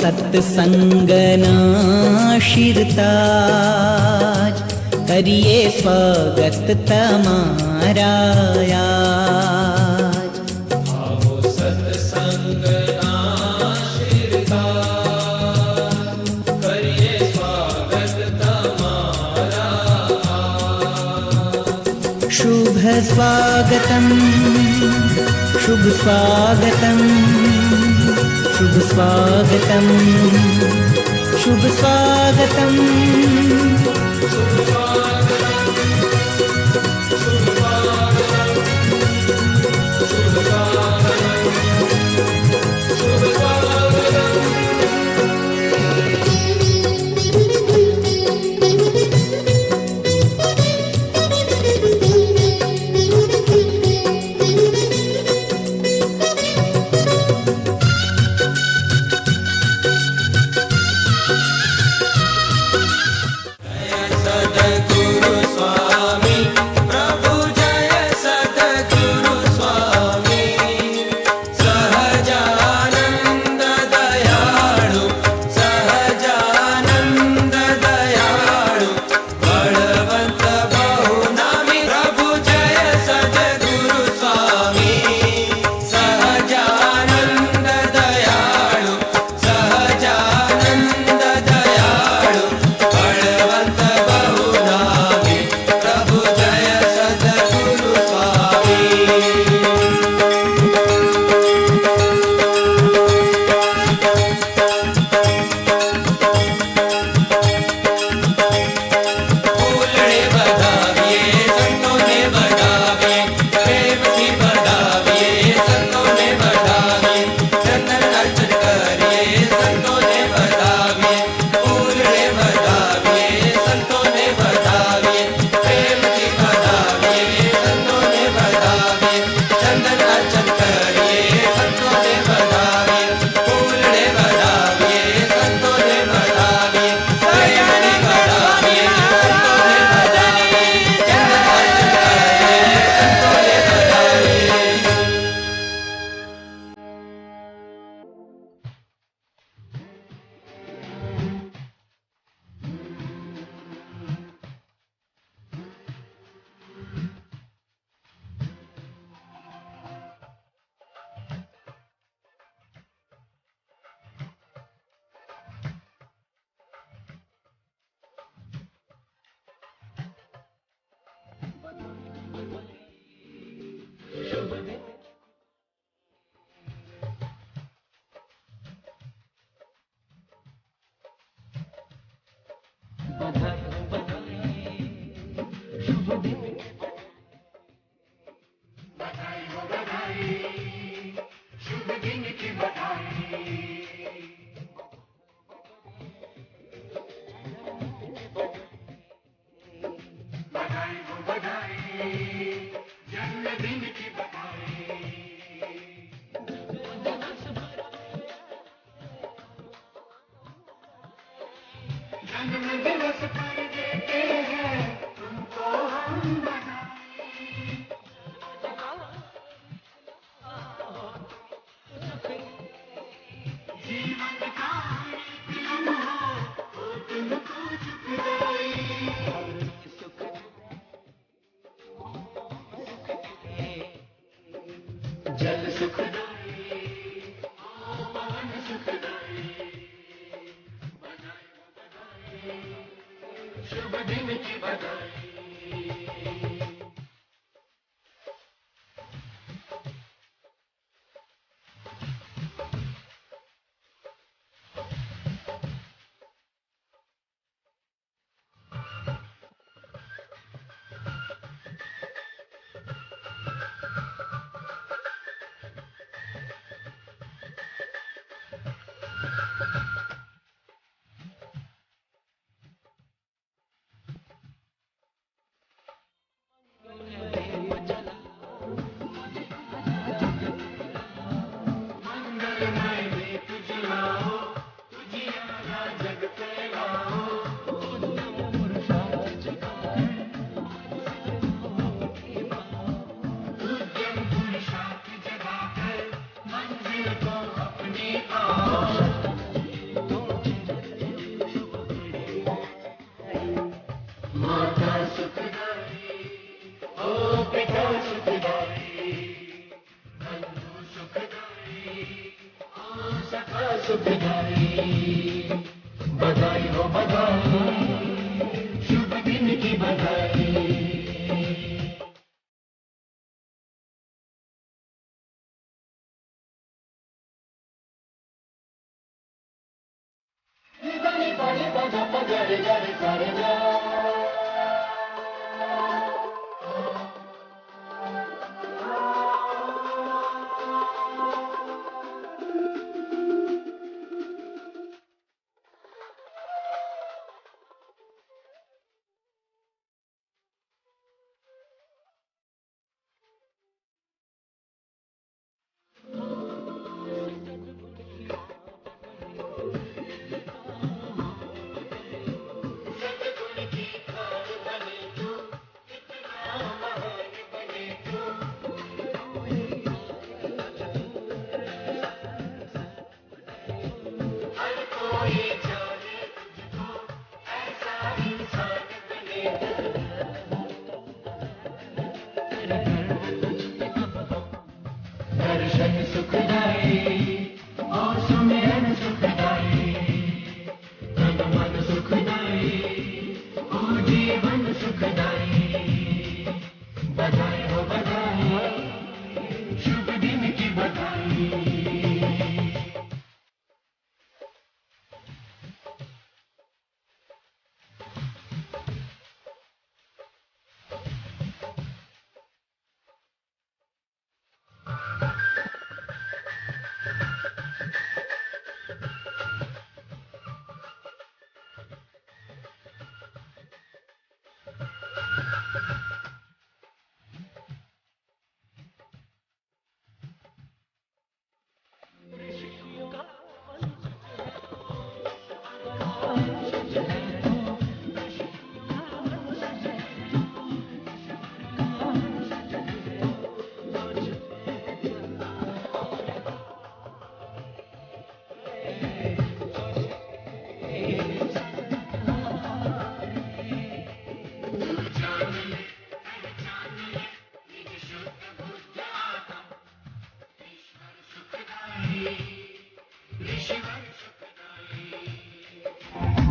સત્સંગના શિરતાજ, કરીએ સ્વાગત તમારા આજ. આવો સત્સંગના શિરતાજ, કરીએ સ્વાગત તમારા આજ. શુભ સ્વાગતમ શુભ સ્વાગતમ શુભ સ્વાગતમ શુભ સ્વાગતમ શુભ સ્વાગતમ, શુભ સ્વાગતમ, શુભ સ્વાગતમ, શુભ સ્વાગતમ. સદગુરુ સ્વામી પ્રભુ જય સદગુરુ સ્વામી, સહજાનંદ દયાળુ, સહજાનંદ દયાળુ, બળવંત બહુ નામી પ્રભુ જય સદગુરુ સ્વામી, સહજાનંદ દયાળુ, સહજાનંદ દયાળુ, બળવંત બહુ નામી પ્રભુ જય સદગુરુ સ્વામી. ફૂલડે વધાવીએ સંતોને વધાવીએ, પ્રેમથી વધાવીએ સંતોને વધાવીએ, ચંદન અર્ચન કરીએ સંતોને વધાવીએ. ફૂલડે વધાવીએ સંતોને વધાવીએ, પ્રેમથી વધાવીએ સંતોને વધાવીએ, ચંદન અર્ચન કરીએ સંતોને વધાવીએ. ફૂલડે વધાવીએ સંતોને વધાવીએ, પ્રેમથી વધાવીએ સંતોને વધાવીએ, ચંદન અર્ચન કરીએ સંતોને વધાવીએ. जल सुखदाई, पवन सुखदाई, बधाई, शुभ दिन की बधाई. सुखदाई बधाई हो बधाई शुभ दिन की बधाई निदानी पानी पदा पगरे गरे सारे गा दर्शन सुखदाई और सुमिरन सुखदाई तन मन सुखदाई और जीवन सुखदाई बधाई हो बधाई शुभ दिन की बधाई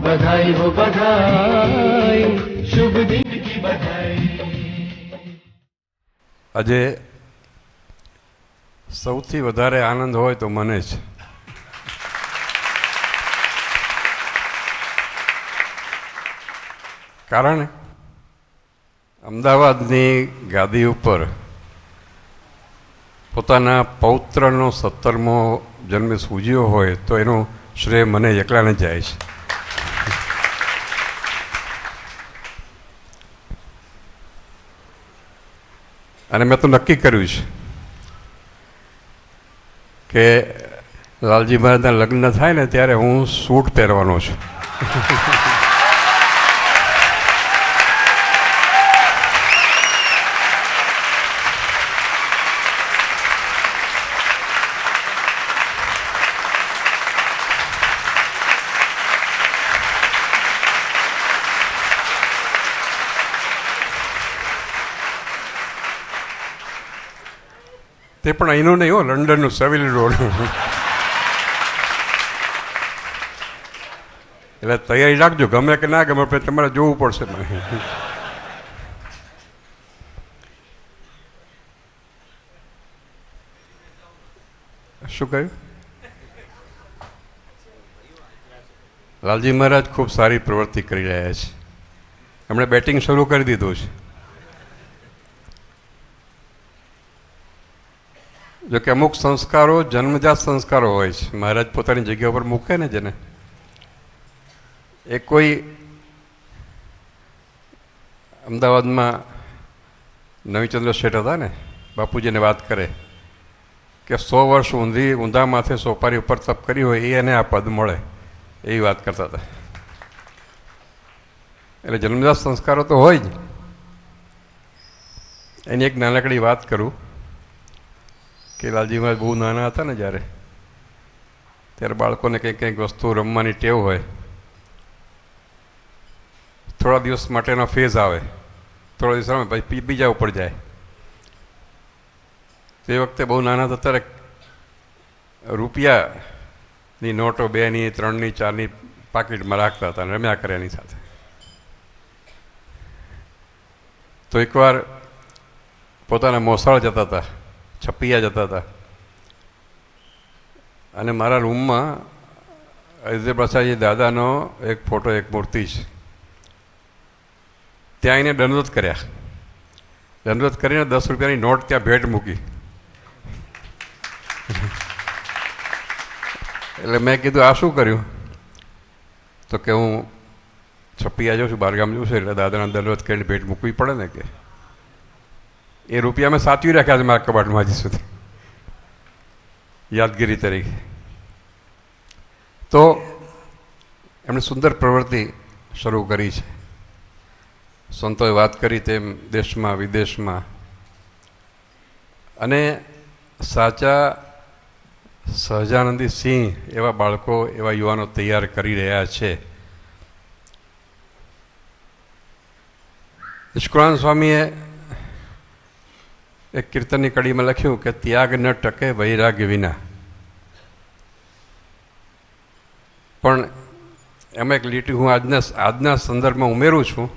बधाई हो बधाई शुभ दिन की बधाई આજે સૌથી વધારે આનંદ હોય તો મને જ. કારણ અમદાવાદની ગાદી ઉપર પોતાના પૌત્રનો 17મો જન્મ સૂજ્યો હોય તો એનું શ્રેય મને એકલાને જાય છે. અને મેં તો નક્કી કર્યું છે કે લાલજી મહારાજના લગ્ન થાય ને ત્યારે હું સૂટ પહેરવાનો છું. તે પણ અહીંનું નહીં હો, લંડનનું સેવિલ રોડ. એટલે તૈયારી રાખજો, ગમે કે ના ગમે પણ તમારે જોવું પડશે મને. શું કહ્યું? લાલજી મહારાજ ખૂબ સારી પ્રવૃત્તિ કરી રહ્યા છે. એમણે બેટિંગ શરૂ કરી દીધું છે. જો કે અમુક સંસ્કારો જન્મજાત સંસ્કારો હોય છે, મહારાજ પોતાની જગ્યા પર મૂકે ને જેને, એ કોઈ અમદાવાદમાં નવીચંદ્ર શેઠ હતા ને, બાપુજીને વાત કરે કે 100 વર્ષ ઊંધા માથે સોપારી ઉપર તપ કરી હોય એ એને આ પદ મળે, એવી વાત કરતા હતા. એટલે જન્મજાત સંસ્કારો તો હોય જ. એની એક નાનકડી વાત કરું કે લાલજી મહારાજ બહુ નાના હતા ને જ્યારે, ત્યારે બાળકોને કંઈક કંઈક વસ્તુ રમવાની ટેવ હોય, થોડા દિવસ માટેનો ફેઝ આવે, થોડા દિવસ રમે પછી બીજા ઉપર જાય. તે વખતે બહુ નાના હતા ત્યારે રૂપિયા ની નોટો 2ની 3ની 4ની પાકીટમાં રાખતા હતા અને રમ્યા કરે એની સાથે. તો એકવાર પોતાના મોસાળ જતા હતા, છપિયા જતા હતા, અને મારા રૂમમાં અયોધ્યા પ્રસાદજી દાદાનો એક ફોટો, એક મૂર્તિ છે. ત્યાં એને દંડવત કર્યા. દંડવત કરીને 10 રૂપિયાની નોટ ત્યાં ભેટ મૂકી. એટલે મેં કીધું આ શું કર્યું? તો કે હું છપિયા જાઉં છું, બહારગામ જાઉં છું, એટલે દાદાના દંડવત કરીને ભેટ મૂકવી પડે ને. કે એ રૂપિયા મેં સાચવી રાખ્યા છે મારા કબાટમાં હજી સુધી, યાદગીરી તરીકે. તો એમણે સુંદર પ્રવૃત્તિ શરૂ કરી છે. સંતોએ વાત કરી તેમ દેશમાં વિદેશમાં, અને સાચા સહજાનંદી સિંહ એવા બાળકો, એવા યુવાનો તૈયાર કરી રહ્યા છે. નિષ્કુળાનંદ સ્વામીએ એક કીર્તનની કડીમાં લખ્યું કે ત્યાગ ન ટકે વૈરાગ્ય વિના. પણ એમાં એક લીટી હું આજના સંદર્ભમાં ઉમેરું છું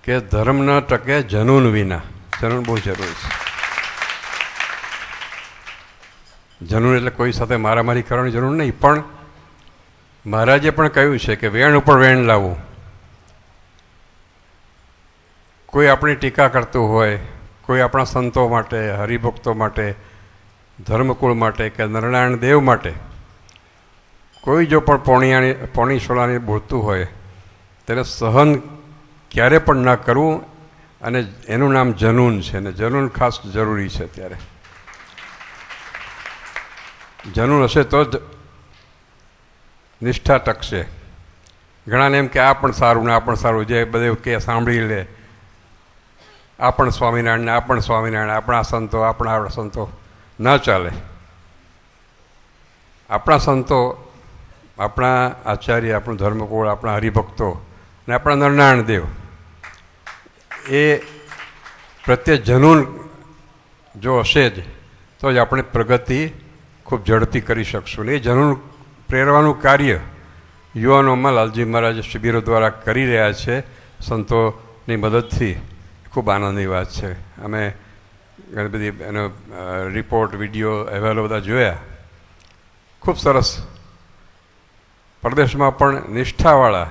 કે ધર્મ ન ટકે જનૂન વિના. જનૂન બહુ જરૂરી છે. જનૂન એટલે કોઈ સાથે મારામારી કરવાની જરૂર નહીં, પણ મહારાજે પણ કહ્યું છે કે વેણ ઉપર વેણ લાવવું. કોઈ આપણી ટીકા કરતું હોય, કોઈ આપણા સંતો માટે, હરિભક્તો માટે, ધર્મકુળ માટે કે નારાયણ દેવ માટે કોઈ જો પણ પોણી સોલાની બોલતું હોય તેને સહન ક્યારે પણ ન કરવું. અને એનું નામ જનૂન છે, અને જનૂન ખાસ જરૂરી છે. ત્યારે જનૂન હશે તો જ નિષ્ઠા ટકશે. ઘણાને એમ કે આ પણ સારું ને આ પણ સારું, જે બધે કે સાંભળી લે, આ પણ સ્વામિનારાયણ ને આ પણ સ્વામિનારાયણ, આપણા સંતો, આપણા સંતો. ન ચાલે. આપણા સંતો, આપણા આચાર્ય, આપણું ધર્મકુળ, આપણા હરિભક્તો ને આપણા નારાયણ દેવ, એ પ્રત્યે જનૂન જો હશે જ તો જ આપણે પ્રગતિ ખૂબ ઝડપી કરી શકશું. ને એ જનૂન પ્રેરવાનું કાર્ય યુવાનોમાં લાલજી મહારાજ શિબિરો દ્વારા કરી રહ્યા છે, સંતોની મદદથી. ખૂબ આનંદની વાત છે. અમે ઘણી બધી એનો રિપોર્ટ, વિડીયો, અહેવાલો બધા જોયા. ખૂબ સરસ. પરદેશમાં પણ નિષ્ઠાવાળા,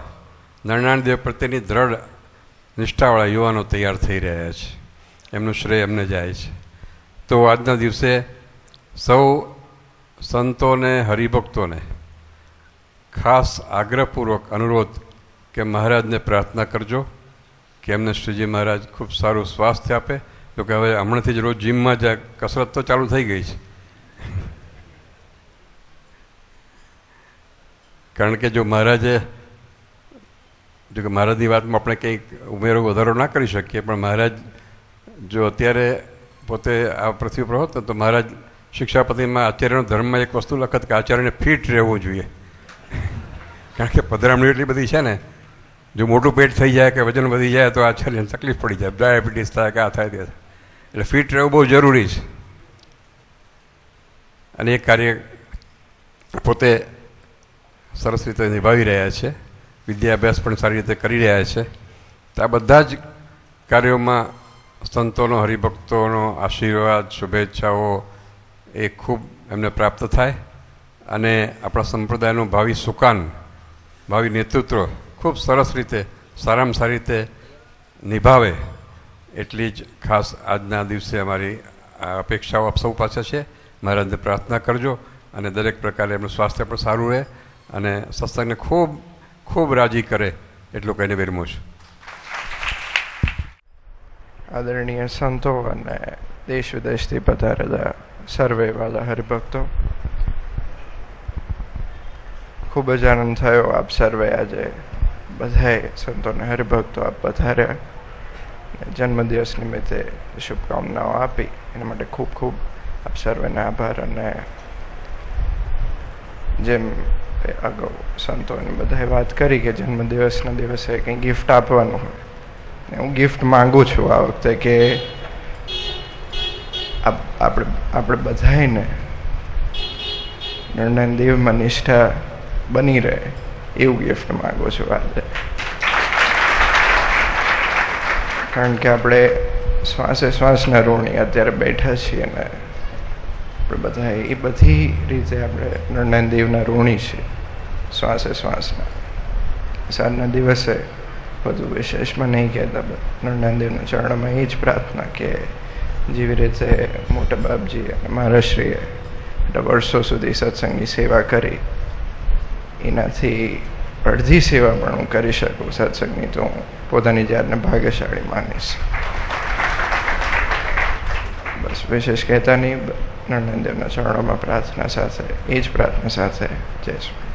નારાયણ દેવ પ્રત્યેની દ્રઢ નિષ્ઠાવાળા યુવાનો તૈયાર થઈ રહ્યા છે. એમનું શ્રેય એમને જાય છે. તો આજના દિવસે સૌ સંતોને, હરિભક્તોને ખાસ આગ્રહપૂર્વક અનુરોધ કે મહારાજને પ્રાર્થના કરજો કે એમને શ્રીજી મહારાજ ખૂબ સારું સ્વાસ્થ્ય આપે. તો કે હવે હમણાંથી જ રોજ જીમમાં જાય, કસરત તો ચાલુ થઈ ગઈ છે. કારણ કે જો મહારાજે, જો કે મહારાજની વાતમાં આપણે કંઈક ઉમેરો વધારો ના કરી શકીએ, પણ મહારાજ જો અત્યારે પોતે આ પૃથ્વી પર હોત તો મહારાજ શિક્ષાપતિમાં આચાર્યનો ધર્મમાં એક વસ્તુ લખત કે આચાર્યને ફિટ રહેવું જોઈએ. કારણ કે પધરામણી એટલી બધી છે ને, જો મોટું પેટ થઈ જાય કે વજન વધી જાય તો આચાર્યને તકલીફ પડી જાય, ડાયાબિટીસ થાય કે આ થાય તે. એટલે ફિટ રહેવું બહુ જરૂરી છે. અને એ કાર્ય પોતે સરસ રીતે નિભાવી રહ્યા છે. વિદ્યાભ્યાસ પણ સારી રીતે કરી રહ્યા છે. તો આ બધા જ કાર્યોમાં સંતોનો, હરિભક્તોનો આશીર્વાદ, શુભેચ્છાઓ એ ખૂબ એમને પ્રાપ્ત થાય. અને આપણા સંપ્રદાયનું ભાવિ સુકાન, ભાવિ નેતૃત્વ ખૂબ સરસ રીતે, સારામાં સારી રીતે નિભાવે, એટલી જ ખાસ આજના દિવસે અમારી અપેક્ષાઓ આપ સૌ પાસે છે. મહારાજને પ્રાર્થના કરજો અને દરેક પ્રકારે એમનું સ્વાસ્થ્ય પણ સારું રહે અને સત્સંગને ખૂબ ખૂબ રાજી કરે એટલું કહીને વિરમું છું. આદરણીય સંતો અને દેશ વિદેશથી પધારેલા સર્વે વાલા હરિભક્તો, ખૂબ જ આનંદ થયો. આપ સર્વે આજે બધાએ સંતોને હરિભક્તો આપ પધાર્યા, જન્મદિવસ નિમિત્તે શુભકામનાઓ આપી એના માટે ખૂબ ખૂબ આપ સર્વેને આભાર. અને જેમ અગાઉ સંતોને બધાએ વાત કરી કે જન્મદિવસના દિવસે કંઈ ગિફ્ટ આપવાનું હોય, હું ગિફ્ટ માંગુ છું આ વખતે કે આપણે બધાને નરનારાયણ દેવમાં નિષ્ઠા બની રહે એવું ગિફ્ટ માગું છું આજે. કારણ કે આપણે શ્વાસે શ્વાસના ઋણી અત્યારે બેઠા છીએ ને આપણે બધા એ બધી રીતે આપણે નરનારાયણ દેવના ઋણી છીએ, શ્વાસે શ્વાસના. સાંજના દિવસે બધું વિશેષમાં નહીં કહેતા, નરનારાયણ દેવના ચરણમાં એ જ પ્રાર્થના કે જેવી રીતે મોટા બાપજી અને મહારાજશ્રીએ વર્ષો સુધી સત્સંગની સેવા કરી, એનાથી અડધી સેવા પણ હું કરી શકું સત્સંગની, તો હું પોતાની જાતને ભાગ્યશાળી માનીશ. બસ વિશેષ કહેતા નહીં, નરનારાયણ દેવના ચરણોમાં પ્રાર્થના સાથે, એ જ પ્રાર્થના સાથે જય સ્વામી.